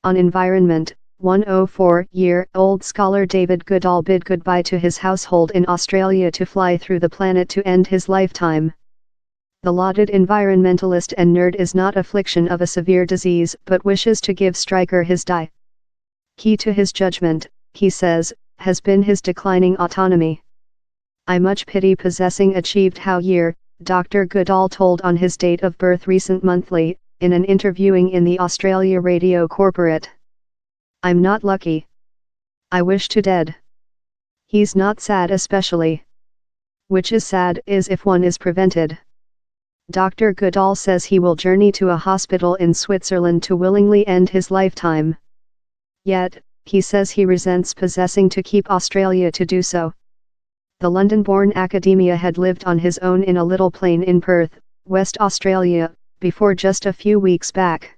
On environment, 104-year-old scholar David Goodall bid goodbye to his household in Australia to fly through the planet to end his lifetime. The lauded environmentalist and nerd is not affliction of a severe disease but wishes to give Stryker his die. Key to his judgment, he says, has been his declining autonomy. I much pity possessing achieved how year, Dr. Goodall told on his date of birth recent monthly, in an interviewing in the Australia Radio Corporate. I'm not lucky. I wish to dead. He's not sad especially. Which is sad is if one is prevented. Dr. Goodall says he will journey to a hospital in Switzerland to willingly end his lifetime. Yet, he says he resents possessing to keep Australia to do so. The London-born academia had lived on his own in a little plane in Perth, West Australia, before just a few weeks back.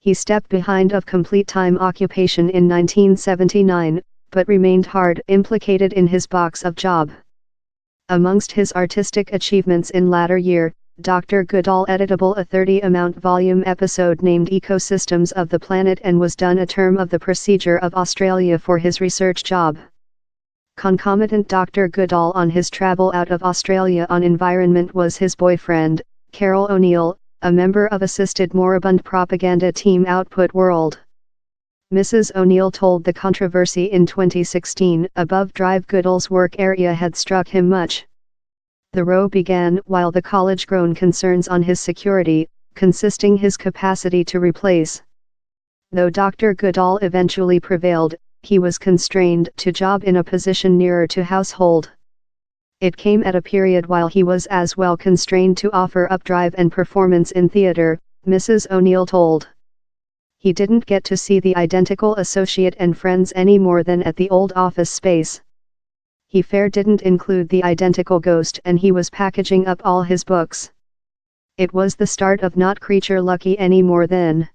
He stepped behind of complete time occupation in 1979, but remained hard implicated in his box of job. Amongst his artistic achievements in latter year, Dr. Goodall editable a 30-amount volume episode named Ecosystems of the Planet and was done a term of the procedure of Australia for his research job. Concomitant Dr. Goodall on his travel out of Australia on environment was his boyfriend, Carol O'Neill, a member of assisted moribund propaganda team Output World. Mrs. O'Neill told The Controversy in 2016 above drive Goodall's work area had struck him much. The row began while the college-grown concerns on his security, consisting his capacity to replace. Though Dr. Goodall eventually prevailed, he was constrained to job in a position nearer to household. It came at a period while he was as well constrained to offer up drive and performance in theater, Mrs. O'Neill told. He didn't get to see the identical associate and friends any more than at the old office space. He fair didn't include the identical ghost and he was packaging up all his books. It was the start of not creature lucky any more than.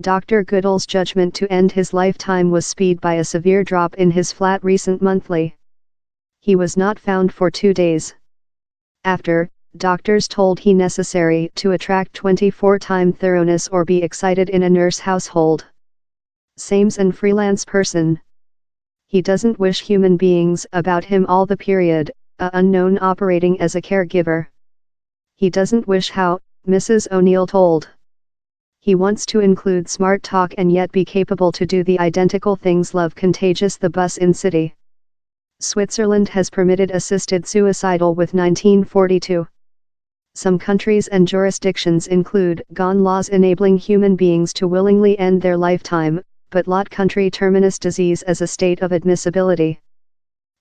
Dr. Goodall's judgment to end his lifetime was sped by a severe drop in his flat recent monthly. He was not found for 2 days. After, doctors told he necessary to attract 24-time thoroughness or be excited in a nurse household. Sames an freelance person. He doesn't wish human beings about him all the period, a unknown operating as a caregiver. He doesn't wish how, Mrs. O'Neill told. He wants to include smart talk and yet be capable to do the identical things love contagious the bus in city. Switzerland has permitted assisted suicidal with 1942. Some countries and jurisdictions include gun laws enabling human beings to willingly end their lifetime, but lot country terminus disease as a state of admissibility.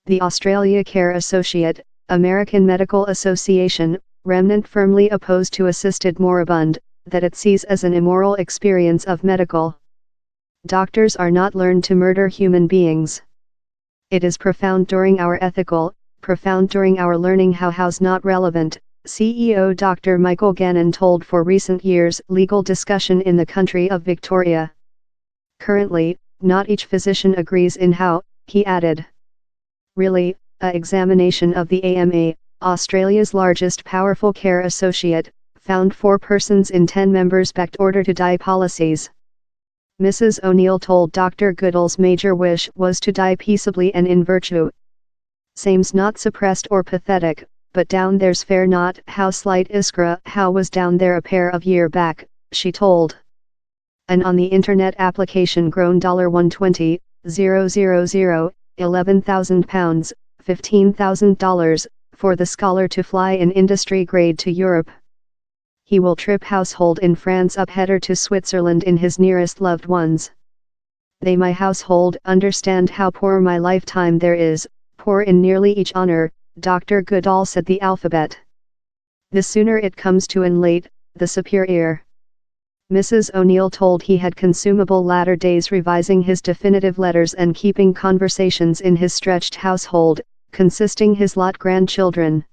The Australia Care Associate, American Medical Association, remnant firmly opposed to assisted moribund, that it sees as an immoral experience of medical. Doctors are not learned to murder human beings. It is profound during our ethical, profound during our learning how's not relevant, CEO Dr. Michael Gannon told for recent years legal discussion in the country of Victoria. Currently, not each physician agrees in how, he added. Really, a examination of the AMA, Australia's largest powerful care associate, found 4 persons in 10 members backed order to die policies. Mrs. O'Neill told Dr. Goodall's major wish was to die peaceably and in virtue. Same's not suppressed or pathetic, but down there's fair not how slight iskra how was down there a pair of year back, she told. And on the internet application grown $120,000, £11,000, $15,000, for the scholar to fly in industry grade to Europe. He will trip household in France up header to Switzerland in his nearest loved ones. They my household understand how poor my lifetime there is, poor in nearly each honor, Dr. Goodall said the alphabet. The sooner it comes to an late, the superior. Mrs. O'Neill told he had consumable latter days revising his definitive letters and keeping conversations in his stretched household, consisting his lot grandchildren.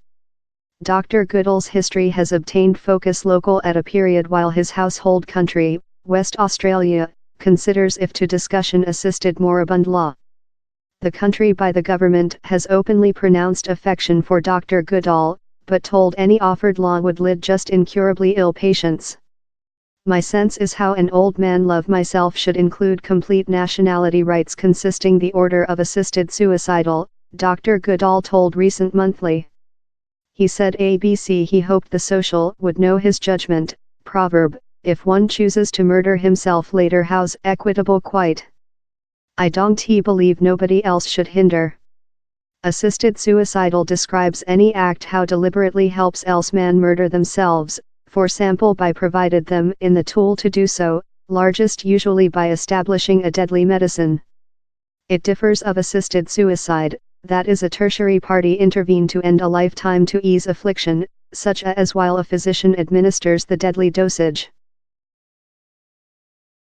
Dr. Goodall's history has obtained focus local at a period while his household country, West Australia, considers if to discussion assisted moribund law. The country by the government has openly pronounced affection for Dr. Goodall, but told any offered law would lead just incurably ill patients. My sense is how an old man love myself should include complete nationality rights consisting the order of assisted suicidal, Dr. Goodall told Recent Monthly. He said ABC he hoped the social would know his judgment, proverb, if one chooses to murder himself later how's equitable quite. I don't he believe nobody else should hinder. Assisted suicidal describes any act how deliberately helps else man murder themselves, for sample by provided them in the tool to do so, largest usually by establishing a deadly medicine. It differs of assisted suicide, that is a tertiary party intervene to end a lifetime to ease affliction, such as while a physician administers the deadly dosage.